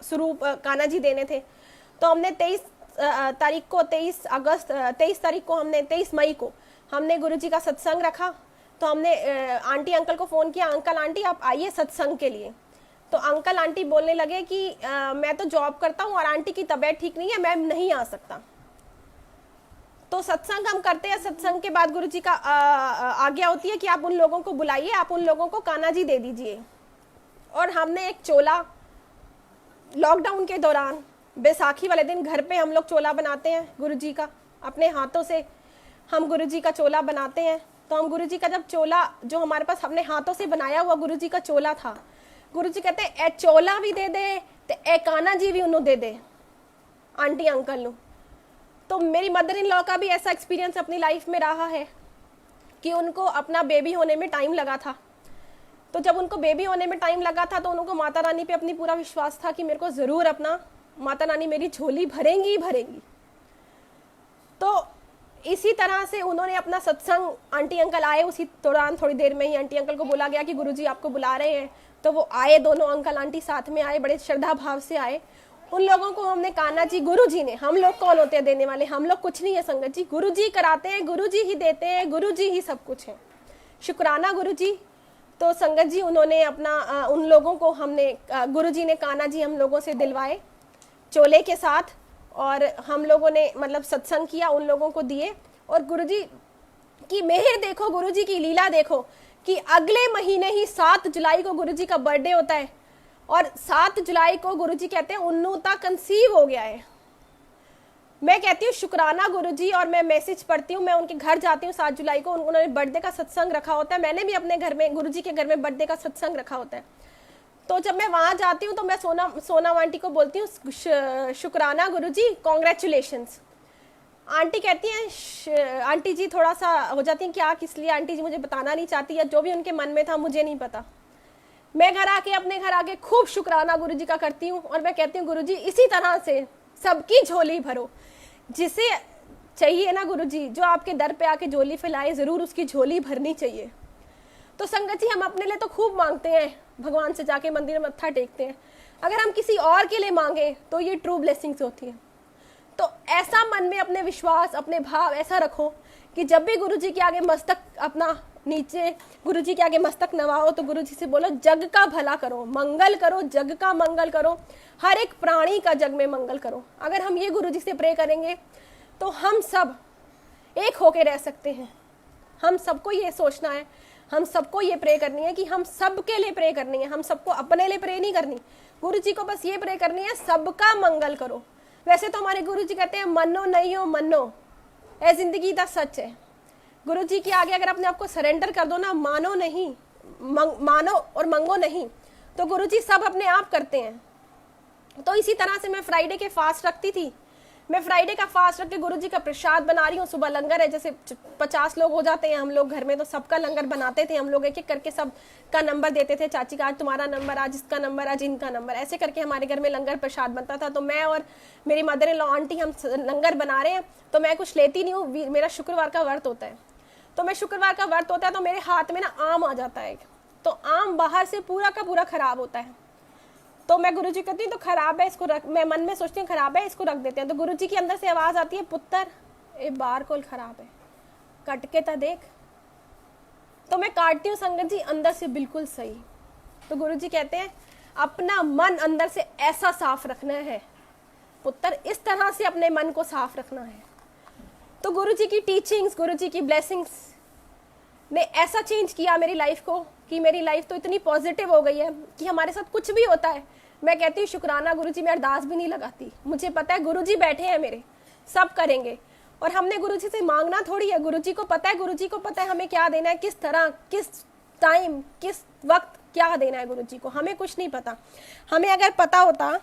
A: स्वरूप कान्हा जी देने थे। तो हमने 23 तारीख को 23 मई को हमने गुरु जी का सत्संग रखा। तो हमने आंटी अंकल को फ़ोन किया, अंकल आंटी आप आइए सत्संग के लिए। तो अंकल आंटी बोलने लगे कि मैं तो जॉब करता हूँ और आंटी की तबीयत ठीक नहीं है, मैं नहीं आ सकता। तो सत्संग हम करते हैं। सत्संग के बाद गुरु जी का आज्ञा होती है कि आप उन लोगों को बुलाइए, आप उन लोगों को कान्हा जी दे दीजिए। और हमने एक चोला, लॉकडाउन के दौरान बैसाखी वाले दिन घर पे हम लोग चोला बनाते हैं गुरु जी का, अपने हाथों से हम गुरु जी का चोला बनाते हैं। तो हम गुरु जी का जब चोला, जो हमारे पास अपने हाथों से बनाया हुआ गुरु जी का चोला था, गुरु जी कहते ए चोला भी दे दे ते ए कान्हा जी भी उन्होंने दे दे आंटी अंकल नू। तो मेरी मदर इन लॉ का भी ऐसा एक्सपीरियंस अपनी लाइफ में रहा है कि उनको अपना बेबी होने में टाइम लगा था। तो जब उनको बेबी होने में टाइम लगा था तो उनको माता रानी पे अपनी पूरा विश्वास था कि मेरे को ज़रूर अपना, माता रानी मेरी झोली भरेंगी ही भरेंगी। तो इसी तरह से उन्होंने अपना सत्संग, आंटी अंकल आए उसी दौरान, थोड़ी देर में ही आंटी अंकल को बोला गया कि गुरुजी आपको बुला रहे हैं। तो वो आए, दोनों अंकल आंटी साथ में आए, बड़े श्रद्धा भाव से आए। उन लोगों को हमने कान्हा जी, गुरु जी ने, हम लोग कौन होते हैं देने वाले, हम लोग कुछ नहीं है संगत जी, गुरु जी कराते हैं, गुरु जी ही देते हैं, गुरु जी ही सब कुछ है। शुक्राना गुरु जी। तो संगत जी उन्होंने अपना उन लोगों को हमने, गुरु जी ने कान्हा जी हम लोगों से दिलवाए चोले के साथ, और हम लोगों ने मतलब सत्संग किया, उन लोगों को दिए। और गुरुजी की मेहर देखो, गुरुजी की लीला देखो कि अगले महीने ही 7 जुलाई को गुरुजी का बर्थडे होता है, और 7 जुलाई को गुरुजी कहते हैं उन्नूता कंसीव हो गया है। मैं कहती हूँ शुक्राना गुरुजी, और मैं मैसेज पढ़ती हूँ, मैं उनके घर जाती हूँ 7 जुलाई को, उन्होंने बर्थडे का सत्संग रखा होता है। मैंने भी अपने घर में, गुरुजी के घर में बर्थडे का सत्संग रखा होता है। तो जब मैं वहाँ जाती हूँ तो मैं सोना आंटी को बोलती हूँ शुक्राना गुरुजी, कॉन्ग्रेचुलेशंस। आंटी कहती हैं, आंटी जी थोड़ा सा हो जाती हैं क्या, किस लिए आंटी जी मुझे बताना नहीं चाहती, या जो भी उनके मन में था मुझे नहीं पता। मैं घर आके, अपने घर आके खूब शुक्राना गुरुजी का करती हूँ, और मैं कहती हूँ गुरुजी इसी तरह से सबकी झोली भरो, जिसे चाहिए ना गुरुजी, जो आपके दर पे आके झोली फैलाए, जरूर उसकी झोली भरनी चाहिए। तो संगत जी हम अपने लिए तो खूब मांगते हैं, भगवान से जाके मंदिर में मत्था टेकते हैं, अगर हम किसी और के लिए मांगे तो ये ट्रू ब्लेसिंग्स होती है। तो ऐसा मन में अपने विश्वास, अपने भाव ऐसा रखो कि जब भी गुरुजी के आगे मस्तक अपना नीचे, गुरुजी के आगे मस्तक नवाओ, तो गुरुजी से बोलो जग का भला करो, मंगल करो, जग का मंगल करो, हर एक प्राणी का जग में मंगल करो। अगर हम ये गुरुजी से प्रे करेंगे तो हम सब एक होके रह सकते हैं। हम सबको ये सोचना है, हम सबको ये प्रे करनी है कि हम सबके लिए प्रे करनी है, हम सबको अपने लिए प्रे नहीं करनी। गुरुजी को बस ये प्रे करनी है सबका मंगल करो। वैसे तो हमारे गुरुजी कहते हैं मनो नहीं हो मनो, ए जिंदगी का सच है। गुरुजी के आगे अगर अपने आप को सरेंडर कर दो ना, मानो नहीं, मानो और मंगो नहीं, तो गुरुजी सब अपने आप करते हैं। तो इसी तरह से मैं फ्राइडे के फास्ट रखती थी। मैं फ्राइडे का फास्ट रख के गुरुजी का प्रसाद बना रही हूँ। सुबह लंगर है, जैसे 50 लोग हो जाते हैं हम लोग घर में, तो सबका लंगर बनाते थे हम लोग, एक एक करके सब का नंबर देते थे, चाची का आज तुम्हारा नंबर, आज इसका नंबर, आज इनका नंबर, ऐसे करके हमारे घर में लंगर प्रसाद बनता था। तो मैं और मेरी मदर इन लॉ आंटी हम लंगर बना रहे हैं, तो मैं कुछ लेती नहीं हूँ। मेरा शुक्रवार का व्रत होता है, तो मैं शुक्रवार का व्रत होता है तो मेरे हाथ में ना आम आ जाता है, तो आम बाहर से पूरा का पूरा खराब होता है। तो मैं गुरुजी कहती हूँ तो खराब है, इसको रख, मैं मन में सोचती हूँ खराब है, इसको रख देते हैं। तो गुरुजी की अंदर से आवाज आती है, पुत्र ये बार कोल खराब है, कट के ता देख। तो मैं काटती हूँ संगत जी, अंदर से बिल्कुल सही। तो गुरुजी कहते हैं अपना मन अंदर से ऐसा साफ रखना है पुत्र, इस तरह से अपने मन को साफ रखना है। तो गुरुजी की टीचिंग्स, गुरुजी की ब्लेसिंग्स ने ऐसा चेंज किया मेरी लाइफ को कि मेरी लाइफ तो इतनी पॉजिटिव हो गई है कि हमारे साथ कुछ भी होता है मैं कहती हूँ शुक्राना गुरुजी, मैं अरदास भी नहीं लगाती। मुझे पता है गुरुजी बैठे हैं मेरे, सब करेंगे। और हमने गुरुजी से मांगना थोड़ी है, गुरुजी को पता है, गुरुजी को पता है हमें क्या देना है, किस तरह, किस टाइम, किस वक्त क्या देना है गुरुजी को। हमें कुछ नहीं पता। हमें अगर पता होता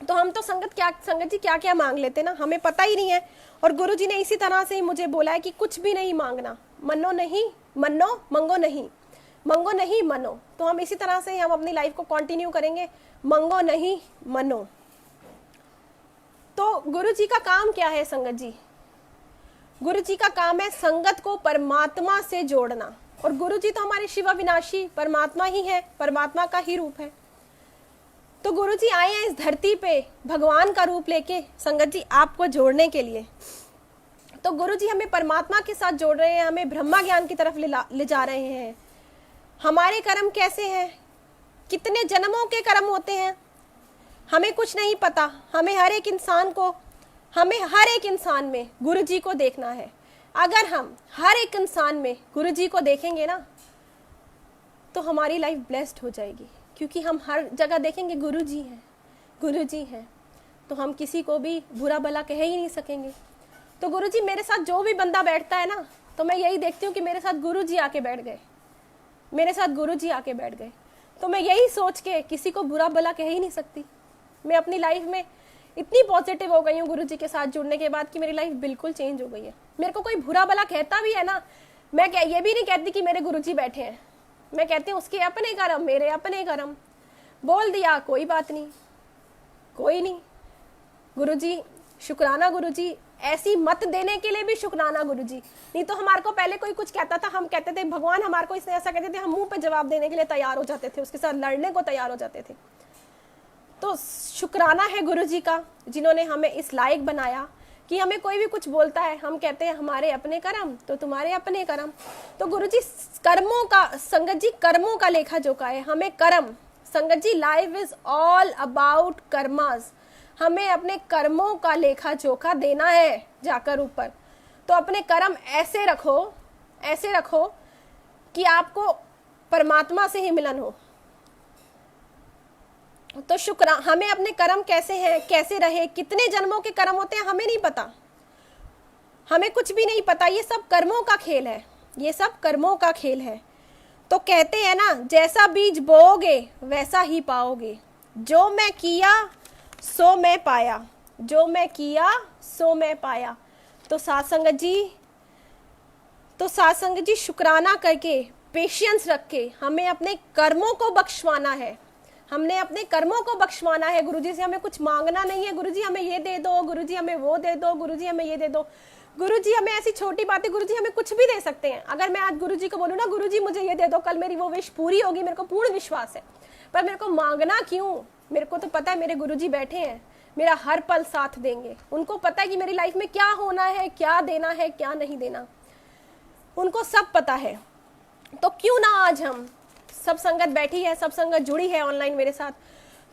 A: तो हम तो संगत जी क्या क्या मांग लेते ना, हमें पता ही नहीं है। और गुरुजी ने इसी तरह से ही मुझे बोला है कि कुछ भी नहीं मांगना, मनो नहीं मनो, मंगो नहीं, मंगो नहीं मनो। तो हम इसी तरह से हम अपनी लाइफ को कंटिन्यू करेंगे, मंगो नहीं मनो। तो गुरुजी का काम क्या है संगत जी? गुरुजी का काम है संगत को परमात्मा से जोड़ना। और गुरुजी तो हमारे शिव अविनाशी परमात्मा ही है, परमात्मा का ही रूप है। तो गुरुजी आए हैं इस धरती पे भगवान का रूप लेके संगत जी आपको जोड़ने के लिए। तो गुरुजी हमें परमात्मा के साथ जोड़ रहे हैं, हमें ब्रह्मा ज्ञान की तरफ ले जा रहे हैं। हमारे कर्म कैसे हैं, कितने जन्मों के कर्म होते हैं हमें कुछ नहीं पता। हमें हर एक इंसान में गुरुजी को देखना है। अगर हम हर एक इंसान में गुरुजी को देखेंगे ना तो हमारी लाइफ ब्लेस्ड हो जाएगी, क्योंकि हम हर जगह देखेंगे गुरुजी हैं, गुरुजी हैं, तो हम किसी को भी बुरा भला कह ही नहीं सकेंगे। तो गुरुजी मेरे साथ जो भी बंदा बैठता है ना, तो मैं यही देखती हूँ कि मेरे साथ गुरुजी आके बैठ गए, मेरे साथ गुरुजी आके बैठ गए। तो मैं यही सोच के किसी को बुरा भला कह ही नहीं सकती। मैं अपनी लाइफ में इतनी पॉजिटिव हो गई हूँ गुरुजी के साथ जुड़ने के बाद कि मेरी लाइफ बिल्कुल चेंज हो गई है। मेरे को कोई बुरा भला कहता भी है ना, मैं ये भी नहीं कहती कि मेरे गुरुजी बैठे हैं, मैं कहती हूँ उसके अपने कर्म, मेरे अपने कर्म। बोल दिया कोई बात नहीं, कोई नहीं। गुरुजी शुक्राना, गुरुजी ऐसी मत देने के लिए भी शुक्राना गुरुजी। नहीं तो हमारे को पहले कोई कुछ कहता था, हम कहते थे भगवान हमारे को इसने ऐसा कहते थे, हम मुंह पे जवाब देने के लिए तैयार हो जाते थे, उसके साथ लड़ने को तैयार हो जाते थे। तो शुक्राना है गुरुजी का, जिन्होंने हमें इस लायक बनाया कि हमें कोई भी कुछ बोलता है हम कहते हैं हमारे अपने कर्म तो तुम्हारे अपने कर्म। तो गुरुजी कर्मों का, संगत जी कर्मों का लेखा जोखा है। हमें कर्म, संगत जी life is all about karmas. हमें अपने कर्मों का लेखा जोखा देना है जाकर ऊपर। तो अपने कर्म ऐसे रखो कि आपको परमात्मा से ही मिलन हो। तो हमें अपने कर्म कैसे हैं, कैसे रहे, कितने जन्मों के कर्म होते हैं हमें नहीं पता, हमें कुछ भी नहीं पता। ये सब कर्मों का खेल है, ये सब कर्मों का खेल है। तो कहते हैं ना, जैसा बीज बोओगे वैसा ही पाओगे। जो मैं किया सो मैं पाया, जो मैं किया सो मैं पाया। तो सासंग जी शुक्राना करके, पेशेंस रख के हमें अपने कर्मों को बख्शवाना है। हमने अपने कर्मों को बख्शवाना है। गुरुजी से हमें कुछ मांगना नहीं है, गुरुजी हमें ये दे दो, गुरुजी हमें वो दे दो, गुरुजी हमें ये दे दो। गुरुजी हमें ऐसी छोटी बातें, गुरुजी हमें कुछ भी दे सकते हैं। अगर मैं आज गुरुजी को बोलूँ ना, गुरुजी मुझे ये दे दो, कल मेरी वो विश पूरी होगी, मेरे को पूर्ण विश्वास है। पर मेरे को मांगना क्यों? मेरे को तो पता है मेरे गुरुजी बैठे हैं, मेरा हर पल साथ देंगे। उनको पता है कि मेरी लाइफ में क्या होना है, क्या देना है, क्या नहीं देना, उनको सब पता है। तो क्यों ना आज हम, सब संगत बैठी है, सब संगत जुड़ी है ऑनलाइन मेरे साथ,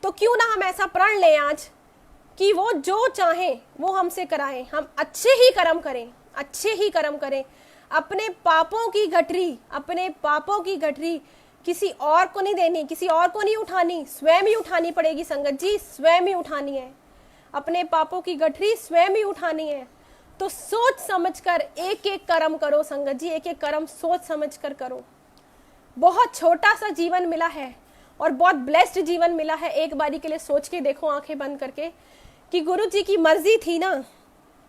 A: तो क्यों ना हम ऐसा प्रण लें आज कि वो जो चाहे वो हमसे कराएं। हम अच्छे ही कर्म करें, अच्छे ही कर्म करें। अपने पापों की गठरी, अपने पापों की गठरी किसी और को नहीं देनी, किसी और को नहीं उठानी, स्वयं ही उठानी पड़ेगी संगत जी, स्वयं ही उठानी है। अपने पापों की गठरी स्वयं ही उठानी है। तो सोच समझकर एक एक कर्म करो संगत जी, एक एक कर्म सोच समझकर करो। बहुत छोटा सा जीवन मिला है और बहुत ब्लेस्ड जीवन मिला है। एक बारी के लिए सोच के देखो आंखें बंद करके कि गुरु जी की मर्जी थी ना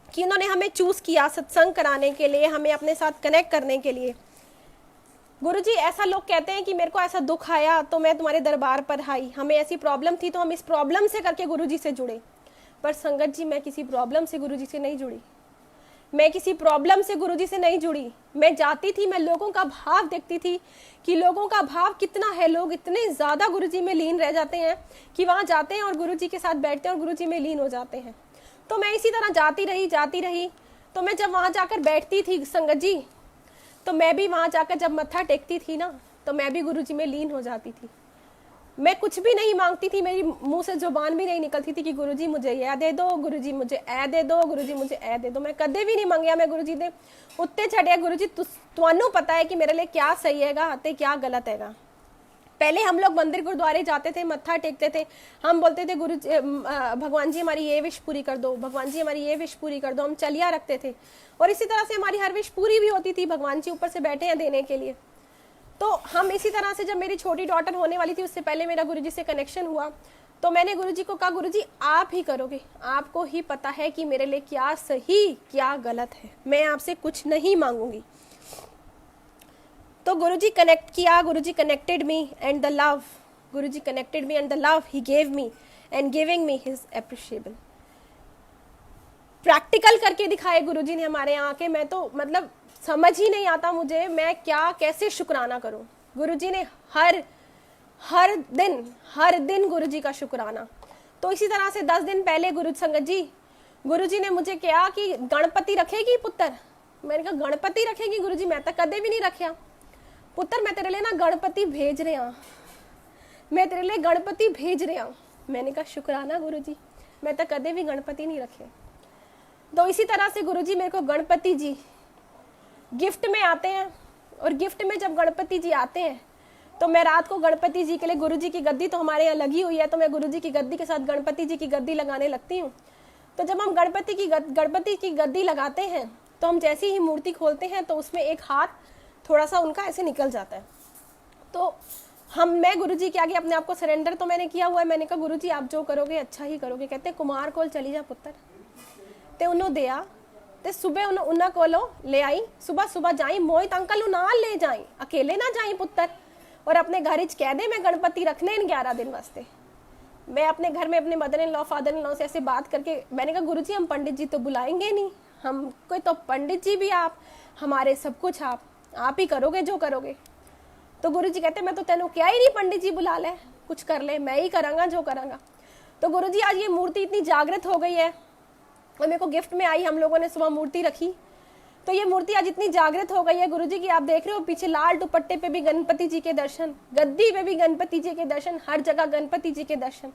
A: कि उन्होंने हमें चूज किया सत्संग कराने के लिए, हमें अपने साथ कनेक्ट करने के लिए। गुरु जी ऐसा लोग कहते हैं कि मेरे को ऐसा दुख आया तो मैं तुम्हारे दरबार पर आई, हमें ऐसी प्रॉब्लम थी तो हम इस प्रॉब्लम से करके गुरु जी से जुड़े। पर संगत जी मैं किसी प्रॉब्लम से गुरु जी से नहीं जुड़ी, मैं किसी प्रॉब्लम से गुरुजी से नहीं जुड़ी। मैं जाती थी, मैं लोगों का भाव देखती थी कि लोगों का भाव कितना है। लोग इतने ज़्यादा गुरुजी में लीन रह जाते हैं कि वहाँ जाते हैं और गुरुजी के साथ बैठते हैं और गुरुजी में लीन हो जाते हैं। तो मैं इसी तरह जाती रही। तो मैं जब वहाँ जाकर बैठती थी संगत जी, तो मैं भी वहाँ जाकर जब मत्था टेकती थी ना, तो मैं भी गुरुजी में लीन हो जाती थी। मैं कुछ भी नहीं मांगती थी, मेरी मुंह से जुबान भी नहीं निकलती थी कि गुरुजी मुझे यह दे दो, गुरुजी मुझे ऐ दे दो, गुरुजी मुझे ऐ दे दो। मैं कदे भी नहीं मांगया मैं गुरुजी दे उत्ते छड़िया। गुरुजी तुहानू पता है कि मेरे लिए क्या सही हैगा ते क्या गलत हैगा। पहले हम लोग मंदिर गुरुद्वारे जाते थे, मत्था टेकते थे, हम बोलते थे गुरु भगवान जी हमारी ये विश पूरी कर दो, भगवान जी हमारी ये विश पूरी कर दो। हम चलिया रखते थे और इसी तरह से हमारी हर विश पूरी भी होती थी। भगवान जी ऊपर से बैठे हैं देने के लिए। तो हम इसी तरह से, जब मेरी छोटी डॉटर होने वाली थी उससे पहले मेरा गुरुजी से कनेक्शन हुआ, तो मैंने गुरुजी को कहा गुरुजी आप ही करोगे, आपको ही पता है कि मेरे लिए क्या सही क्या गलत है, मैं आपसे कुछ नहीं मांगूंगी। तो गुरुजी कनेक्ट किया, Guruji connected me and the love, Guruji connected me and the love he gave me and giving me his appreciable. Practical करके दिखाए गुरुजी ने हमारे यहाँ के। मैं तो मतलब समझ ही नहीं आता मुझे, मैं क्या कैसे शुक्राना करूं। गुरुजी ने हर दिन गुरुजी का शुक्राना। तो इसी तरह से 10 दिन पहले गुरुजी ने मुझे कहा कि गणपति रखेगी पुत्र। मैंने कहा गणपति रखेगी गुरुजी, मैं तो कदे भी नहीं रखा। पुत्र मैं तेरे लिए ना गणपति भेज रहा, मैं तेरे लिए गणपति भेज रहा हूँ। मैंने कहा शुक्राना गुरुजी, मैं तो कदे भी गणपति नहीं रखे। तो इसी तरह से गुरुजी मेरे को गणपति जी गिफ्ट में आते हैं। और गिफ्ट में जब गणपति जी आते हैं तो मैं रात को गणपति जी के लिए, गुरुजी की गद्दी तो हमारे यहाँ लगी हुई है, तो मैं गुरुजी की गद्दी के साथ गणपति जी की गद्दी लगाने लगती हूँ। तो जब हम गणपति की गद्दी लगाते हैं तो हम जैसे ही मूर्ति खोलते हैं तो उसमें एक हाथ थोड़ा सा उनका ऐसे निकल जाता है। तो मैं गुरुजी के आगे अपने आप को सरेंडर तो मैंने किया हुआ है। मैंने कहा गुरुजी आप जो करोगे अच्छा ही करोगे। कहते कुमार कोल चली जा पुत्र, ते उन्होंने दिया ते सुबह उन्होंने कोलो ले आई, सुबह जाई मोहित अंकल नाल ले जाई, अकेले ना जाई पुत्र। और अपने घर कह दे मैं गणपति रखने इन 11 दिन वास्ते। मैं अपने घर में अपने mother in law father in law से ऐसे बात करके मैंने कहा गुरुजी हम पंडित जी तो बुलाएंगे नहीं, हम कोई तो पंडित जी भी आप, हमारे सब कुछ आप ही करोगे जो करोगे। तो गुरुजी कहते मैं तो तेनों क्या ही नहीं, पंडित जी बुला ले, कुछ कर ले, मैं ही करांगा जो करांगा। तो गुरुजी आज ये मूर्ति इतनी जागृत हो गई है और मेरे को गिफ्ट में आई, हम लोगों ने सुबह मूर्ति रखी, तो ये मूर्ति आज इतनी जागृत हो गई है गुरुजी की। आप देख रहे हो पीछे लाल दुपट्टे पे भी गणपति जी के दर्शन, गद्दी पे भी गणपति जी के दर्शन, हर जगह गणपति जी के दर्शन।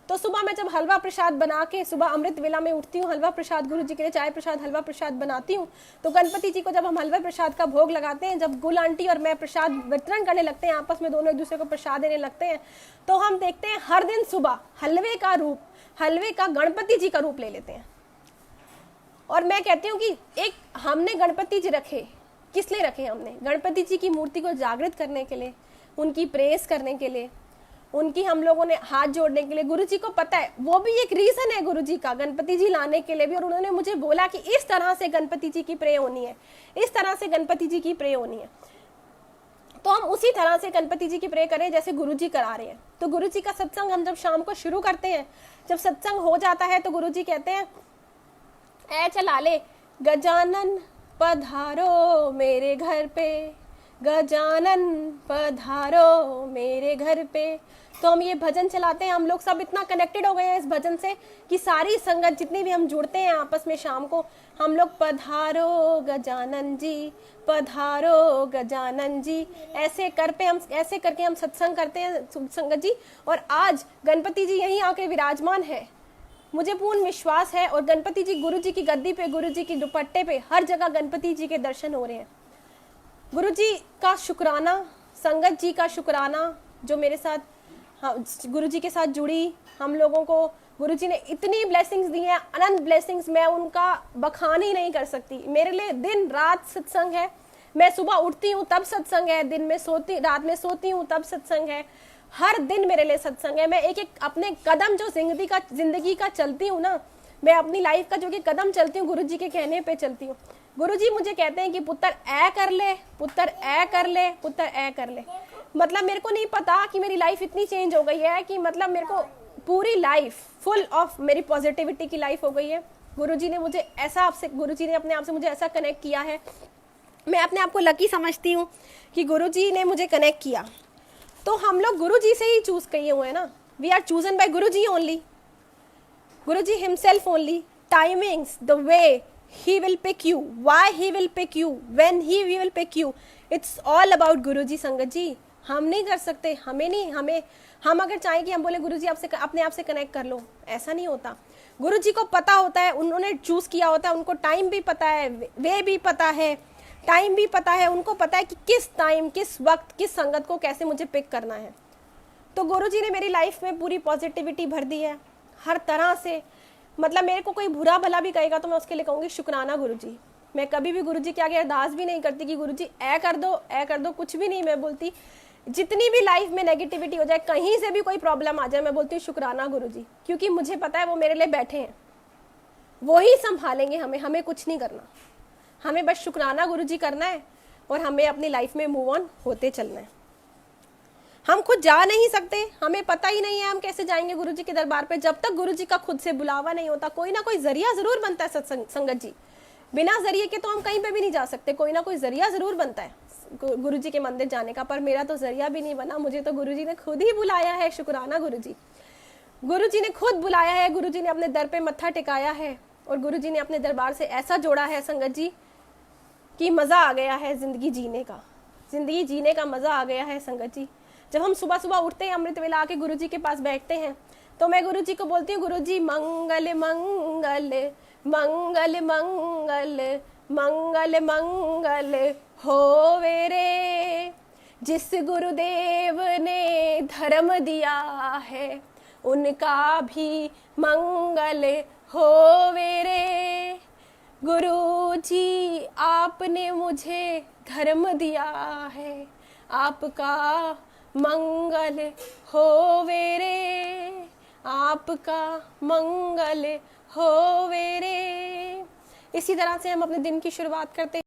A: तो सुबह मैं जब हलवा प्रसाद बना के सुबह अमृत वेला में उठती हूँ, हलवा प्रसाद गुरुजी के लिए चाय प्रसाद हलवा प्रसाद बनाती हूँ। तो गणपति जी को जब हम हलवा प्रसाद का भोग लगाते हैं, जब गुल आंटी और मैं प्रसाद वितरण करने लगते हैं, आपस में दोनों एक दूसरे को प्रसाद देने लगते हैं, तो हम देखते हैं हर दिन सुबह हलवे का गणपति जी का रूप ले लेते हैं। और मैं कहती हूँ कि एक हमने गणपति जी रखे, किस लिए रखे? हमने गणपति जी की मूर्ति को जागृत करने के लिए, उनकी प्रेस करने के लिए, उनकी हम लोगों ने हाथ जोड़ने के लिए। गुरु जी को पता है, वो भी एक रीजन है गुरु जी का गणपति जी लाने के लिए भी। और उन्होंने मुझे बोला कि इस तरह से गणपति जी की प्रे होनी है, इस तरह से गणपति जी की प्रे होनी है। तो हम उसी तरह से गणपति जी की प्रे करें जैसे गुरु जी करा रहे हैं। तो गुरु जी का सत्संग हम जब शाम को शुरू करते हैं, जब सत्संग हो जाता है तो गुरु जी कहते हैं ऐ चला ले गजानन पधारो मेरे घर पे, गजानन पधारो मेरे घर पे। तो हम ये भजन चलाते हैं, हम लोग सब इतना कनेक्टेड हो गए हैं इस भजन से कि सारी संगत जितनी भी हम जुड़ते हैं आपस में शाम को, हम लोग पधारो गजानन जी, पधारो गजानन जी, ऐसे करके हम सत्संग करते हैं संगत जी। और आज गणपति जी यहीं आके विराजमान है, मुझे पूर्ण विश्वास है। और गणपति जी गुरु जी की गद्दी पे, गुरु जी की दुपट्टे पे, हर जगह गणपति जी के दर्शन हो रहे हैं। गुरु जी का शुक्राना, संगत जी का शुक्राना जो मेरे साथ, हाँ, गुरु जी के साथ जुड़ी हम लोगों को गुरु जी ने इतनी ब्लेसिंग्स दी हैं, अनंत ब्लेसिंग्स, मैं उनका बखान ही नहीं कर सकती। मेरे लिए दिन रात सत्संग है, मैं सुबह उठती हूँ तब सत्संग है, दिन में सोती, रात में सोती हूँ तब सत्संग है, हर दिन मेरे लिए सत्संग है। मैं एक एक अपने कदम जो जिंदगी का चलती हूँ ना, मैं अपनी लाइफ का जो कि कदम चलती हूँ गुरु जी के कहने पे चलती हूँ। गुरु जी मुझे कहते हैं कि पुत्र ऐ कर ले, पुत्र ऐ कर ले, पुत्र ऐ कर ले। मतलब मेरे को नहीं पता कि मेरी लाइफ इतनी चेंज हो गई है कि मतलब मेरे को पूरी लाइफ फुल ऑफ मेरी पॉजिटिविटी की लाइफ हो गई है। गुरुजी ने मुझे ऐसा गुरुजी ने अपने आप से मुझे ऐसा कनेक्ट किया है, मैं अपने आप को लकी समझती हूँ कि गुरुजी ने मुझे कनेक्ट किया। तो हम लोग गुरुजी से ही चूज किए हुए हैं ना, we are chosen by Guruji only, Guruji himself only. Timings, the way he will pick you, why he will pick you, when he will pick you, it's all about गुरुजी। संगत जी हम नहीं कर सकते, हम अगर चाहें कि हम बोले गुरुजी आपसे अपने आप से कनेक्ट कर लो, ऐसा नहीं होता। गुरुजी को पता होता है, उन्होंने चूज किया होता है, उनको टाइम भी पता है, वे भी पता है, टाइम भी पता है, उनको पता है कि किस टाइम, किस वक्त, किस संगत को कैसे मुझे पिक करना है। तो गुरुजी ने मेरी लाइफ में पूरी पॉजिटिविटी भर दी है हर तरह से। मतलब मेरे को कोई बुरा भला भी कहेगा तो मैं उसके लिए कहूँगी शुक्राना गुरुजी। मैं कभी भी गुरुजी के आगे अरदास भी नहीं करती कि गुरुजी ऐ कर दो, कुछ भी नहीं मैं बोलती। जितनी भी लाइफ में नेगेटिविटी हो जाए, कहीं से भी कोई प्रॉब्लम आ जाए, मैं बोलती हूँ शुक्राना गुरुजी, क्योंकि मुझे पता है वो मेरे लिए बैठे हैं, वो ही संभालेंगे हमें कुछ नहीं करना, हमें बस शुक्राना गुरुजी करना है और हमें अपनी लाइफ में मूव ऑन होते चलना है। हम खुद जा नहीं सकते, हमें पता ही नहीं है हम कैसे जाएंगे गुरुजी के दरबार पे, जब तक गुरुजी का खुद से बुलावा नहीं होता। कोई ना कोई जरिया जरूर बनता है सत्संग, संगत जी, बिना जरिए के तो हम कहीं पे भी नहीं जा सकते, कोई ना कोई जरिया जरूर बनता है गुरुजी के मंदिर जाने का। पर मेरा तो जरिया भी नहीं बना, मुझे तो गुरुजी ने खुद ही बुलाया है। शुक्राना गुरुजी, गुरुजी ने खुद बुलाया है, गुरुजी ने अपने दर पे मत्था टिकाया है और गुरुजी ने अपने दरबार से ऐसा जोड़ा है संगत जी कि मजा आ गया है जिंदगी जीने का मजा आ गया है संगत जी। जब हम सुबह सुबह उठते हैं, अमृत वेला आके गुरुजी के पास बैठते हैं, तो मैं गुरुजी को बोलती हूँ, गुरुजी मंगल मंगल मंगल मंगल मंगल मंगल होवे रे। जिस गुरुदेव ने धर्म दिया है उनका भी मंगल होवे रे। गुरुजी आपने मुझे धर्म दिया है, आपका मंगल होवे रे, आपका मंगल होवे रे। इसी तरह से हम अपने दिन की शुरुआत करते हैं।